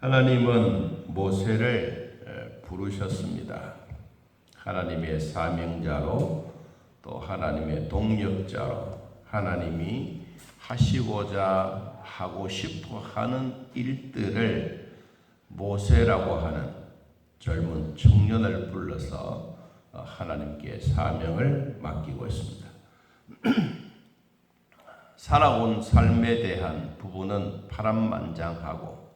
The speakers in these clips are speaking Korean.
하나님은 모세를 부르셨습니다. 하나님의 사명자로 또 하나님의 동력자로 하나님이 하시고자 하고 싶어 하는 일들을 모세라고 하는 젊은 청년을 불러서 하나님께 사명을 맡기고 있습니다. 살아온 삶에 대한 부분은 파란만장하고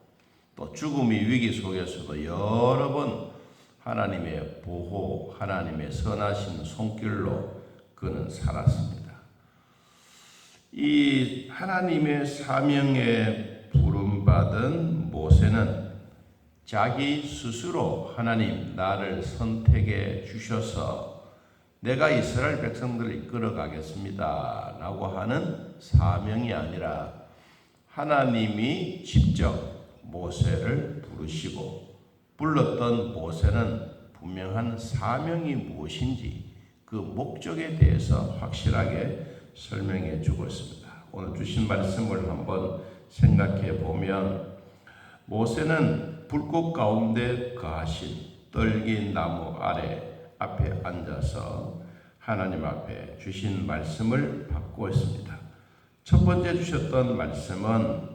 또 죽음의 위기 속에서도 여러 번 하나님의 보호, 하나님의 선하신 손길로 그는 살았습니다. 이 하나님의 사명에 부름받은 모세는 자기 스스로 하나님 나를 선택해 주셔서 내가 이스라엘 백성들을 이끌어 가겠습니다 라고 하는 사명이 아니라 하나님이 직접 모세를 부르시고 불렀던 모세는 분명한 사명이 무엇인지 그 목적에 대해서 확실하게 설명해 주고 있습니다. 오늘 주신 말씀을 한번 생각해 보면 모세는 불꽃 가운데 거하신 떨긴 나무 아래 앞에 앉아서 하나님 앞에 주신 말씀을 받고 있습니다. 첫 번째 주셨던 말씀은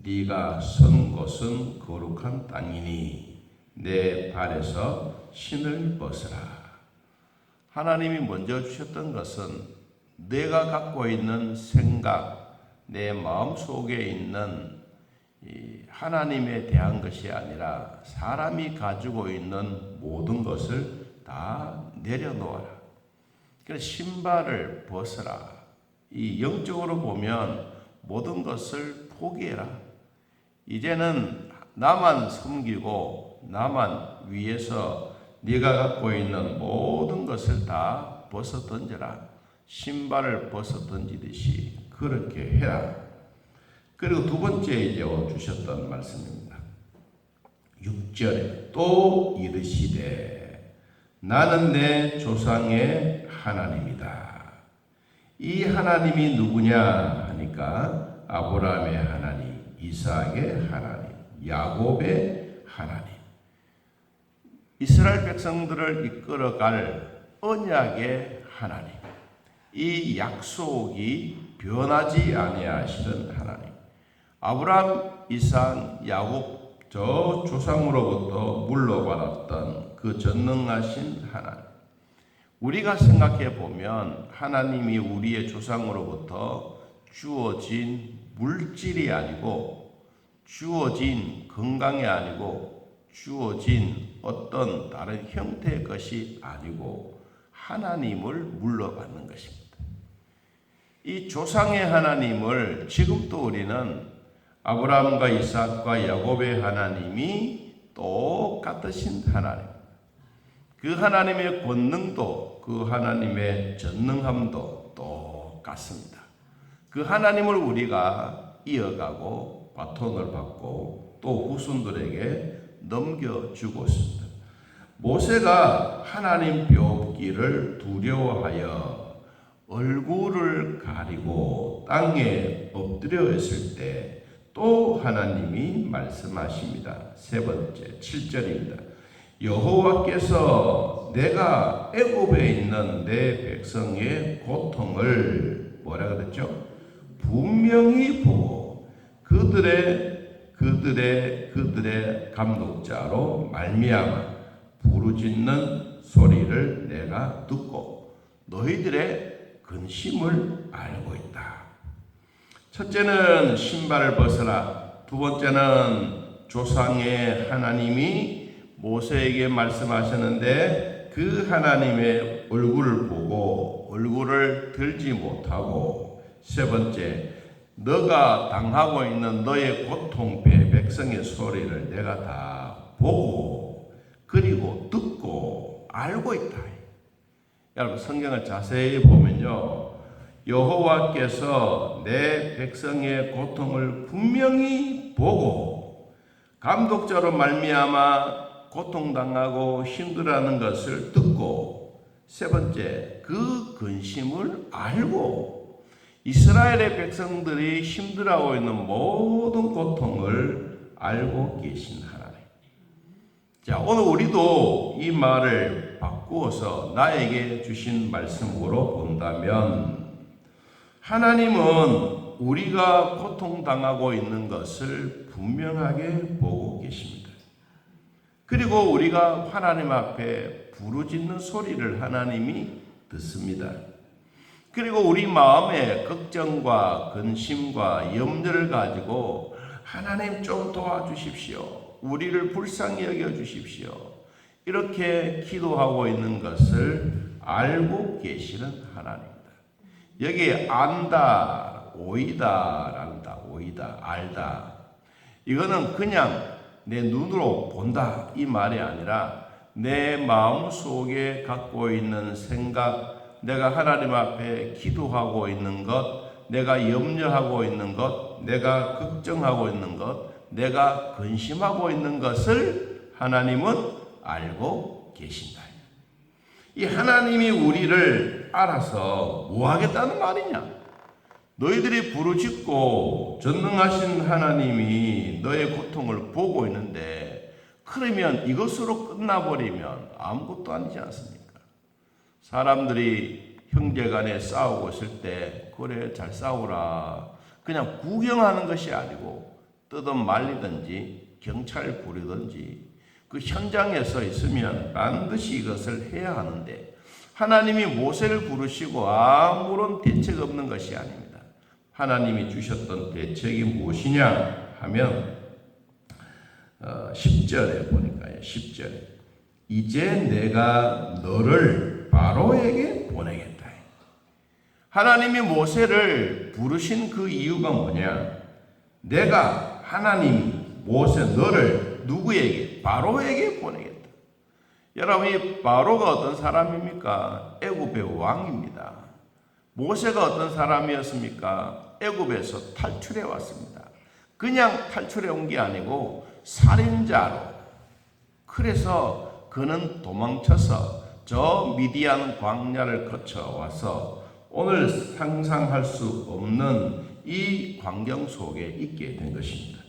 네가 선 곳은 거룩한 땅이니 내 발에서 신을 벗으라. 하나님이 먼저 주셨던 것은 내가 갖고 있는 생각, 내 마음속에 있는 하나님에 대한 것이 아니라 사람이 가지고 있는 모든 것을 다 내려놓아라. 그래서 신발을 벗어라. 이 영적으로 보면 모든 것을 포기해라. 이제는 나만 섬기고 나만 위해서 네가 갖고 있는 모든 것을 다 벗어 던져라. 신발을 벗어 던지듯이 그렇게 해라. 그리고 두 번째 이제 주셨던 말씀입니다. 6절에 또 이르시되 나는 내 조상의 하나님이다. 이 하나님이 누구냐 하니까 아브라함의 하나님, 이삭의 하나님, 야곱의 하나님. 이스라엘 백성들을 이끌어갈 언약의 하나님. 이 약속이 변하지 아니하시는 하나님. 아브라함, 이삭, 야곱 저 조상으로부터 물러받았던 그 전능하신 하나님. 우리가 생각해 보면 하나님이 우리의 조상으로부터 주어진 물질이 아니고 주어진 건강이 아니고 주어진 어떤 다른 형태의 것이 아니고 하나님을 물러받는 것입니다. 이 조상의 하나님을 지금도 우리는 아브라함과 이삭과 야곱의 하나님이 똑같으신 하나님. 그 하나님의 권능도 그 하나님의 전능함도 똑같습니다. 그 하나님을 우리가 이어가고 바톤을 받고 또 후손들에게 넘겨주고 있습니다. 모세가 하나님 뵈옵기를 두려워하여 얼굴을 가리고 땅에 엎드려 있을 때 또 하나님이 말씀하십니다. 세 번째 7절입니다. 여호와께서 내가 애굽에 있는 내 백성의 고통을 뭐라 그랬죠? 분명히 보고 그들의 감독자로 말미암아 부르짖는 소리를 내가 듣고 너희들의 근심을 알고 있다. 첫째는 신발을 벗어라. 두 번째는 조상의 하나님이 모세에게 말씀하셨는데 그 하나님의 얼굴을 보고 얼굴을 들지 못하고 세 번째 너가 당하고 있는 너의 고통 백성의 소리를 내가 다 보고 그리고 듣고 알고 있다. 여러분 성경을 자세히 보면요. 여호와께서 내 백성의 고통을 분명히 보고 감독자로 말미암아 고통당하고 힘들어하는 것을 듣고 세 번째 그 근심을 알고 이스라엘의 백성들이 힘들어하고 있는 모든 고통을 알고 계신 하나님. 자, 오늘 우리도 이 말을 바꾸어서 나에게 주신 말씀으로 본다면, 하나님은 우리가 고통당하고 있는 것을 분명하게 보고 계십니다. 그리고 우리가 하나님 앞에 부르짖는 소리를 하나님이 듣습니다. 그리고 우리 마음에 걱정과 근심과 염려를 가지고 하나님 좀 도와주십시오. 우리를 불쌍히 여겨주십시오. 이렇게 기도하고 있는 것을 알고 계시는 하나님입니다. 여기에 안다, 오이다, 란다, 오이다, 알다. 이거는 그냥 내 눈으로 본다 이 말이 아니라 내 마음 속에 갖고 있는 생각, 내가 하나님 앞에 기도하고 있는 것, 내가 염려하고 있는 것, 내가 걱정하고 있는 것, 내가 근심하고 있는 것을 하나님은 알고 계신다. 이 하나님이 우리를 알아서 뭐 하겠다는 말이냐? 너희들이 부르짖고 전능하신 하나님이 너의 고통을 보고 있는데, 그러면 이것으로 끝나버리면 아무것도 아니지 않습니까? 사람들이 형제간에 싸우고 있을 때 그래 잘 싸우라 그냥 구경하는 것이 아니고 뜯어 말리든지 경찰 부르든지 그 현장에 서 있으면 반드시 이것을 해야 하는데, 하나님이 모세를 부르시고 아무런 대책 없는 것이 아닙니다. 하나님이 주셨던 대책이 무엇이냐 하면 10절에 보니까요. 10절에 이제 내가 너를 바로에게 보내겠다. 하나님이 모세를 부르신 그 이유가 뭐냐? 내가 하나님이 모세 너를 누구에게? 바로에게 보내겠다. 여러분, 이 바로가 어떤 사람입니까? 애굽의 왕입니다. 모세가 어떤 사람이었습니까? 애굽에서 탈출해 왔습니다. 그냥 탈출해 온 게 아니고 살인자로. 그래서 그는 도망쳐서 저 미디안 광야를 거쳐 와서 오늘 상상할 수 없는 이 광경 속에 있게 된 것입니다.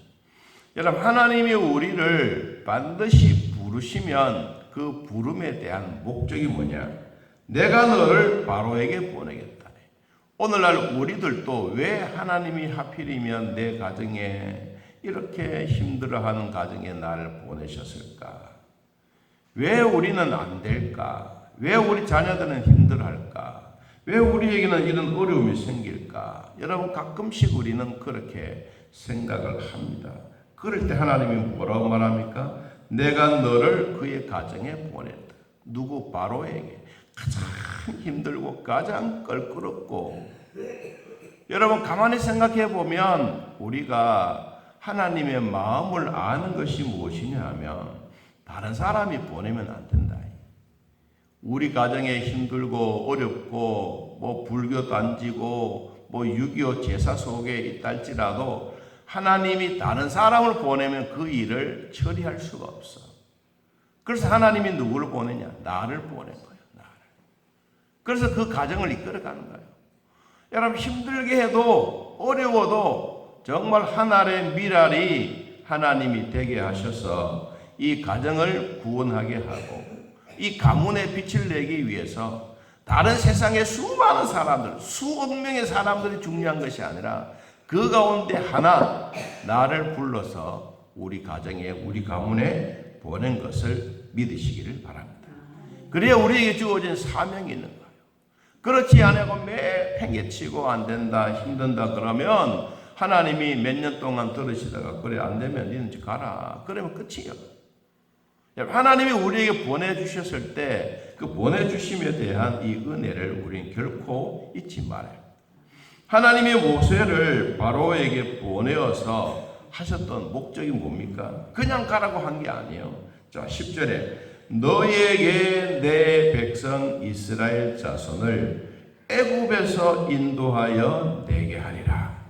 여러분, 하나님이 우리를 반드시 부르시면 그 부름에 대한 목적이 뭐냐? 내가 너를 바로에게 보내겠다. 오늘날 우리들도 왜 하나님이 하필이면 내 가정에 이렇게 힘들어하는 가정에 나를 보내셨을까? 왜 우리는 안 될까? 왜 우리 자녀들은 힘들어할까? 왜 우리에게는 이런 어려움이 생길까? 여러분, 가끔씩 우리는 그렇게 생각을 합니다. 그럴 때 하나님이 뭐라고 말합니까? 내가 너를 그의 가정에 보냈다. 누구? 바로에게. 가장 힘들고 가장 껄끄럽고, 여러분 가만히 생각해 보면 우리가 하나님의 마음을 아는 것이 무엇이냐 하면 다른 사람이 보내면 안 된다. 우리 가정에 힘들고 어렵고 뭐 불교 단지고 뭐 6.25 제사 속에 있다 할지라도 하나님이 다른 사람을 보내면 그 일을 처리할 수가 없어. 그래서 하나님이 누구를 보내냐? 나를 보낸 거예요. 나를. 그래서 그 가정을 이끌어가는 거예요. 여러분, 힘들게 해도 어려워도 정말 하나의 미랄이 하나님이 되게 하셔서 이 가정을 구원하게 하고 이 가문의 빛을 내기 위해서 다른 세상의 수많은 사람들, 수억 명의 사람들이 중요한 것이 아니라 그 가운데 하나 나를 불러서 우리 가정에, 우리 가문에 보낸 것을 믿으시기를 바랍니다. 그래야 우리에게 주어진 사명이 있는 거예요. 그렇지 않고 매일 팽개치고 안 된다, 힘든다 그러면 하나님이 몇 년 동안 들으시다가 그래 안 되면 니는 가라. 그러면 끝이에요. 하나님이 우리에게 보내주셨을 때 그 보내주심에 대한 이 은혜를 우리는 결코 잊지 말아요. 하나님이 모세를 바로에게 보내어서 하셨던 목적이 뭡니까? 그냥 가라고 한 게 아니에요. 자, 10절에 너희에게 내 백성 이스라엘 자손을 애굽에서 인도하여 내게 하리라.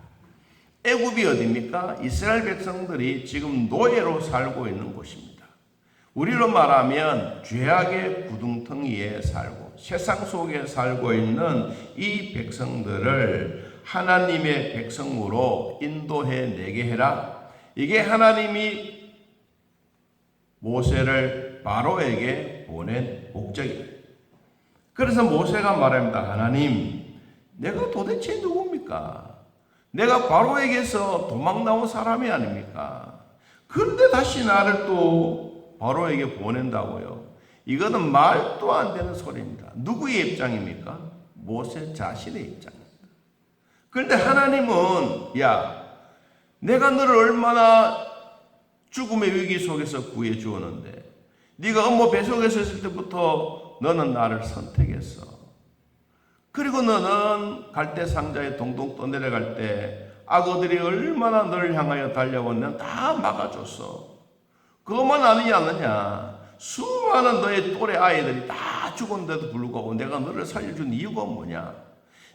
애굽이 어디입니까? 이스라엘 백성들이 지금 노예로 살고 있는 곳입니다. 우리로 말하면 죄악의 구둥텅이에 살고 세상 속에 살고 있는 이 백성들을 하나님의 백성으로 인도해 내게 해라. 이게 하나님이 모세를 바로에게 보낸 목적이에요. 그래서 모세가 말합니다. 하나님, 내가 도대체 누굽니까? 내가 바로에게서 도망 나온 사람이 아닙니까? 그런데 다시 나를 또 바로에게 보낸다고요. 이거는 말도 안 되는 소리입니다. 누구의 입장입니까? 모세 자신의 입장입니다. 그런데 하나님은 야, 내가 너를 얼마나 죽음의 위기 속에서 구해 주었는데 네가 엄마 뱃속에서 있을 때부터 너는 나를 선택했어. 그리고 너는 갈대 상자에 동동 떠내려갈 때 악어들이 얼마나 너를 향하여 달려오면 다 막아줬어. 그것만 아니지 않느냐. 수많은 너의 또래 아이들이 다 죽었는데도 불구하고 내가 너를 살려준 이유가 뭐냐.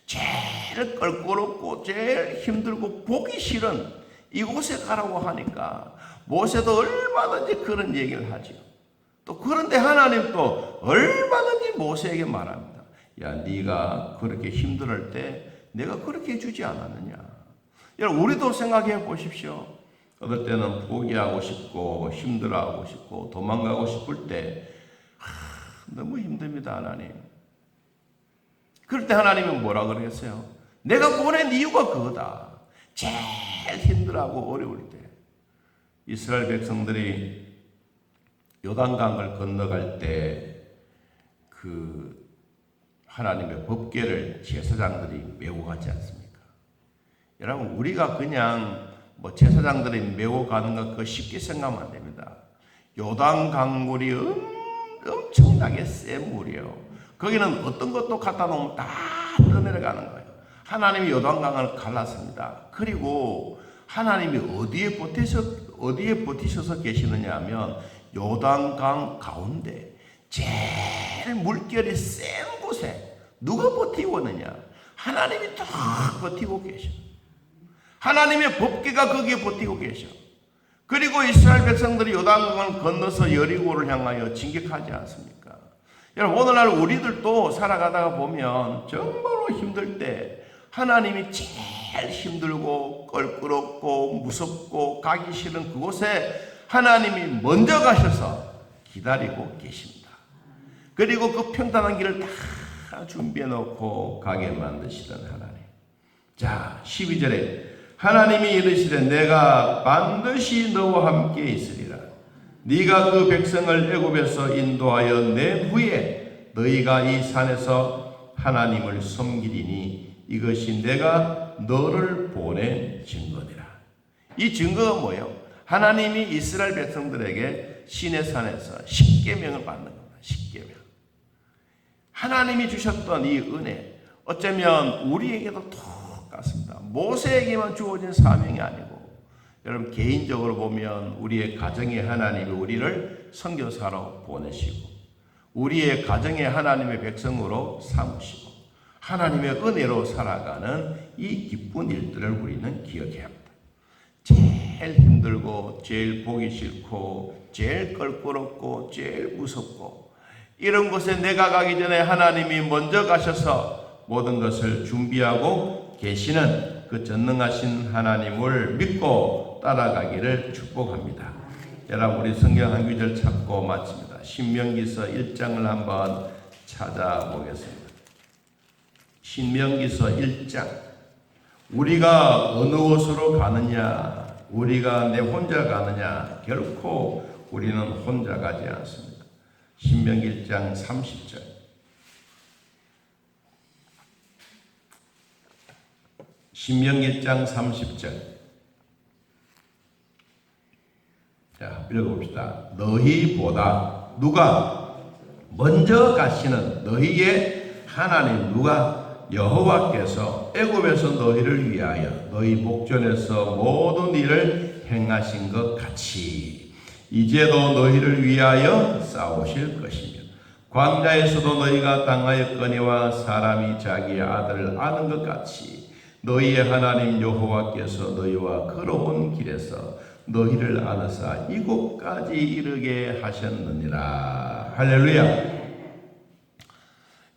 제일 껄끄럽고 제일 힘들고 보기 싫은 이곳에 가라고 하니까 모세도 얼마든지 그런 얘기를 하죠. 또 그런데 하나님 또 얼마든지 모세에게 말합니다. 야, 네가 그렇게 힘들을 때 내가 그렇게 해주지 않았느냐. 여러분, 우리도 생각해 보십시오. 어떨 때는 포기하고 싶고 힘들어하고 싶고 도망가고 싶을 때 너무 힘듭니다, 하나님. 그럴 때 하나님은 뭐라 그러겠어요? 내가 보낸 이유가 그거다. 제일 힘들어하고 어려울 때 이스라엘 백성들이 요단강을 건너갈 때 그 하나님의 법궤를 제사장들이 메고 가지 않습니까? 여러분, 우리가 그냥 뭐 제사장들이 메고 가는 거 그거 쉽게 생각하면 안 됩니다. 요단강물이 엄청나게 센 물이에요. 거기는 어떤 것도 갖다 놓으면 다 떠내려가는 거예요. 하나님이 요단강을 갈랐습니다. 그리고 하나님이 어디에 버티셔서 계시느냐 하면 요단강 가운데 제일 물결이 센 곳에 누가 버티고 있느냐? 하나님이 딱 버티고 계셔. 하나님의 법궤가 거기에 버티고 계셔. 그리고 이스라엘 백성들이 요단강을 건너서 여리고를 향하여 진격하지 않습니까? 여러분, 오늘날 우리들도 살아가다가 보면 정말로 힘들 때 하나님이 제일 힘들고 껄끄럽고 무섭고 가기 싫은 그곳에 하나님이 먼저 가셔서 기다리고 계십니다. 그리고 그 평탄한 길을 다 준비해 놓고 가게 만드시던 하나님. 자, 12절에 하나님이 이르시되 내가 반드시 너와 함께 있으리라. 네가 그 백성을 애굽에서 인도하여 내 후에 너희가 이 산에서 하나님을 섬기리니 이것이 내가 너를 보낸 증거니라. 이 증거가 뭐예요? 하나님이 이스라엘 백성들에게 시내산에서 십계명을 받는 겁니다. 십계명. 하나님이 주셨던 이 은혜, 어쩌면 우리에게도 똑같습니다. 모세에게만 주어진 사명이 아니고 여러분, 개인적으로 보면 우리의 가정에 하나님이 우리를 선교사로 보내시고 우리의 가정에 하나님의 백성으로 삼으시고 하나님의 은혜로 살아가는 이 기쁜 일들을 우리는 기억해야 합니다. 제일 힘들고 제일 보기 싫고 제일 껄끄럽고 제일 무섭고 이런 곳에 내가 가기 전에 하나님이 먼저 가셔서 모든 것을 준비하고 계시는 그 전능하신 하나님을 믿고 따라가기를 축복합니다. 여러분, 우리 성경 한 구절 찾고 마칩니다. 신명기서 1장을 한번 찾아보겠습니다. 신명기서 1장. 우리가 어느 곳으로 가느냐? 우리가 내 혼자 가느냐? 결코 우리는 혼자 가지 않습니다. 신명기 1장 30절. 신명기 1장 30절. 자, 읽어봅시다. 너희보다 누가 먼저 가시는 너희의 하나님 누가 여호와께서 애굽에서 너희를 위하여 너희 목전에서 모든 일을 행하신 것 같이 이제도 너희를 위하여 싸우실 것이며 광야에서도 너희가 당하였거니와 사람이 자기의 아들을 아는 것 같이 너희의 하나님 여호와께서 너희와 걸어온 길에서 너희를 안으사 이곳까지 이르게 하셨느니라. 할렐루야.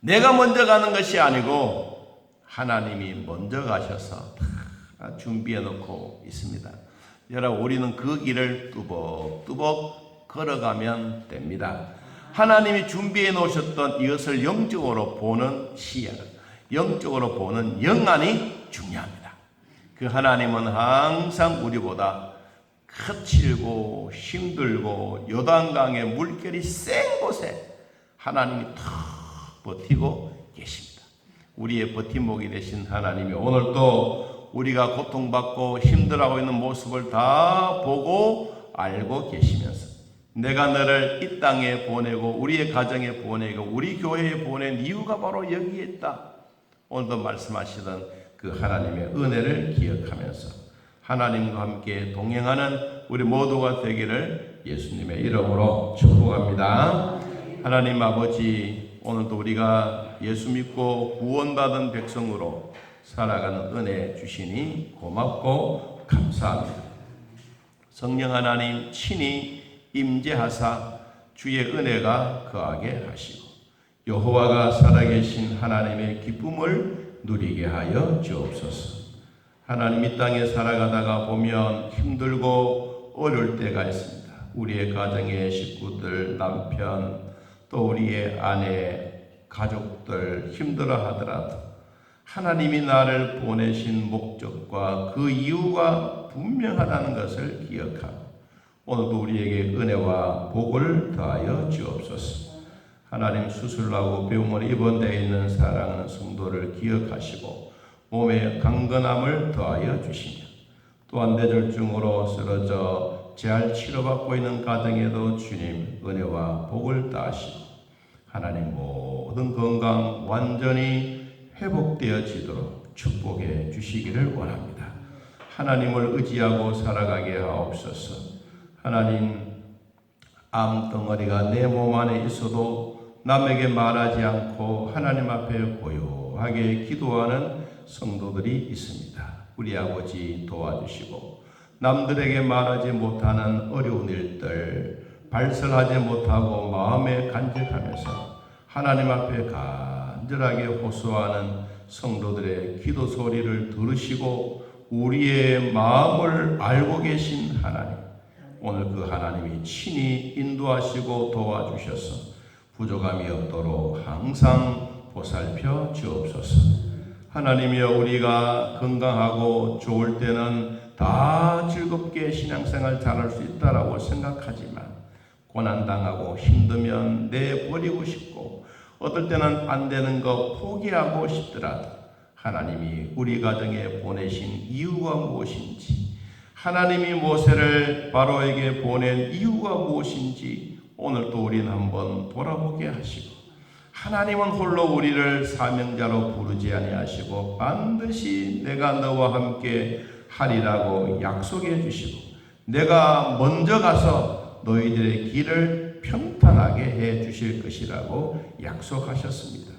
내가 먼저 가는 것이 아니고 하나님이 먼저 가셔서 다 준비해 놓고 있습니다. 여러분, 우리는 그 길을 뚜벅뚜벅 걸어가면 됩니다. 하나님이 준비해 놓으셨던 이것을 영적으로 보는 시야, 영적으로 보는 영안이 중요합니다. 그 하나님은 항상 우리보다 거칠고 힘들고 요단강의 물결이 센 곳에 하나님이 탁 버티고 계십니다. 우리의 버팀목이 되신 하나님이 오늘 또 우리가 고통받고 힘들어하고 있는 모습을 다 보고 알고 계시면서 내가 너를 이 땅에 보내고 우리의 가정에 보내고 우리 교회에 보낸 이유가 바로 여기에 있다. 오늘도 말씀하시던 그 하나님의 은혜를 기억하면서 하나님과 함께 동행하는 우리 모두가 되기를 예수님의 이름으로 축복합니다. 하나님 아버지, 오늘도 우리가 예수 믿고 구원받은 백성으로 살아가는 은혜 주시니 고맙고 감사합니다. 성령 하나님 친히 임재하사 주의 은혜가 거하게 하시고 여호와가 살아계신 하나님의 기쁨을 누리게 하여 주옵소서. 하나님, 이 땅에 살아가다가 보면 힘들고 어려울 때가 있습니다. 우리의 가정의 식구들, 남편, 또 우리의 아내, 가족들 힘들어 하더라도 하나님이 나를 보내신 목적과 그 이유가 분명하다는 것을 기억하고 오늘도 우리에게 은혜와 복을 더하여 주옵소서. 하나님, 수술하고 병원에 입원되어 있는 사랑하는 성도를 기억하시고 몸에 강건함을 더하여 주시며 또한 뇌졸중으로 쓰러져 재활 치료받고 있는 가정에도 주님 은혜와 복을 더하시고 하나님 모든 건강 완전히 회복되어지도록 축복해 주시기를 원합니다. 하나님을 의지하고 살아가게 하옵소서. 하나님, 암덩어리가 내 몸 안에 있어도 남에게 말하지 않고 하나님 앞에 고요하게 기도하는 성도들이 있습니다. 우리 아버지 도와주시고 남들에게 말하지 못하는 어려운 일들 발설하지 못하고 마음에 간직하면서 하나님 앞에 간절하게 호소하는 성도들의 기도 소리를 들으시고 우리의 마음을 알고 계신 하나님, 오늘 그 하나님이 친히 인도하시고 도와주셔서 부족함이 없도록 항상 보살펴 주옵소서. 하나님이여, 우리가 건강하고 좋을 때는 다 즐겁게 신앙생활 잘할 수 있다라고 생각하지만 고난당하고 힘들면 내버리고 싶고 어떨 때는 안 되는 거 포기하고 싶더라도 하나님이 우리 가정에 보내신 이유가 무엇인지, 하나님이 모세를 바로에게 보낸 이유가 무엇인지 오늘도 우리는 한번 돌아보게 하시고 하나님은 홀로 우리를 사명자로 부르지 아니하시고 반드시 내가 너와 함께 하리라고 약속해 주시고 내가 먼저 가서 너희들의 길을 평탄하게 해 주실 것이라고 약속하셨습니다.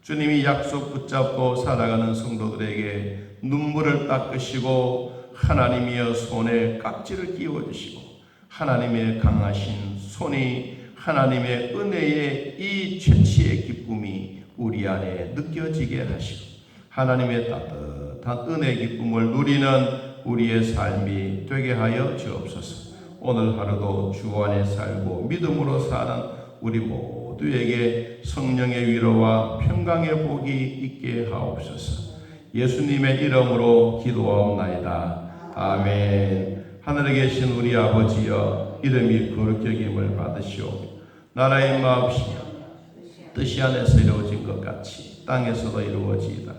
주님이 약속 붙잡고 살아가는 성도들에게 눈물을 닦으시고 하나님이여 손에 깍지를 끼워주시고 하나님의 강하신 손이 하나님의 은혜의 이 최치의 기쁨이 우리 안에 느껴지게 하시고 하나님의 따뜻한 은혜의 기쁨을 누리는 우리의 삶이 되게 하여 주옵소서. 오늘 하루도 주 안에 살고 믿음으로 사는 우리 모두에게 성령의 위로와 평강의 복이 있게 하옵소서. 예수님의 이름으로 기도하옵나이다. 아멘. 하늘에 계신 우리 아버지여, 이름이 거룩히 여김을 받으시오. 나라의 마옵시며 뜻이 하늘에서 이루어진 것 같이 땅에서도 이루어지이다.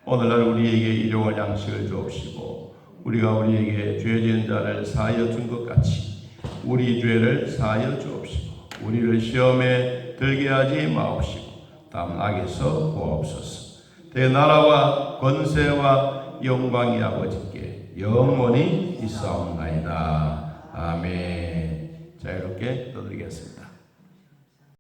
오늘날 우리에게 일용할 양식을 주옵시고 우리가 우리에게 죄 지은 자를 사하여 준 것 같이 우리 죄를 사하여 주옵시고 우리를 시험에 들게 하지 마옵시고 다음 악에서 구하옵소서. 대나라와 권세와 영광이 아버지께 영원히 있사옵나이다. 아멘. 자, 이렇게 떠드리겠습니다.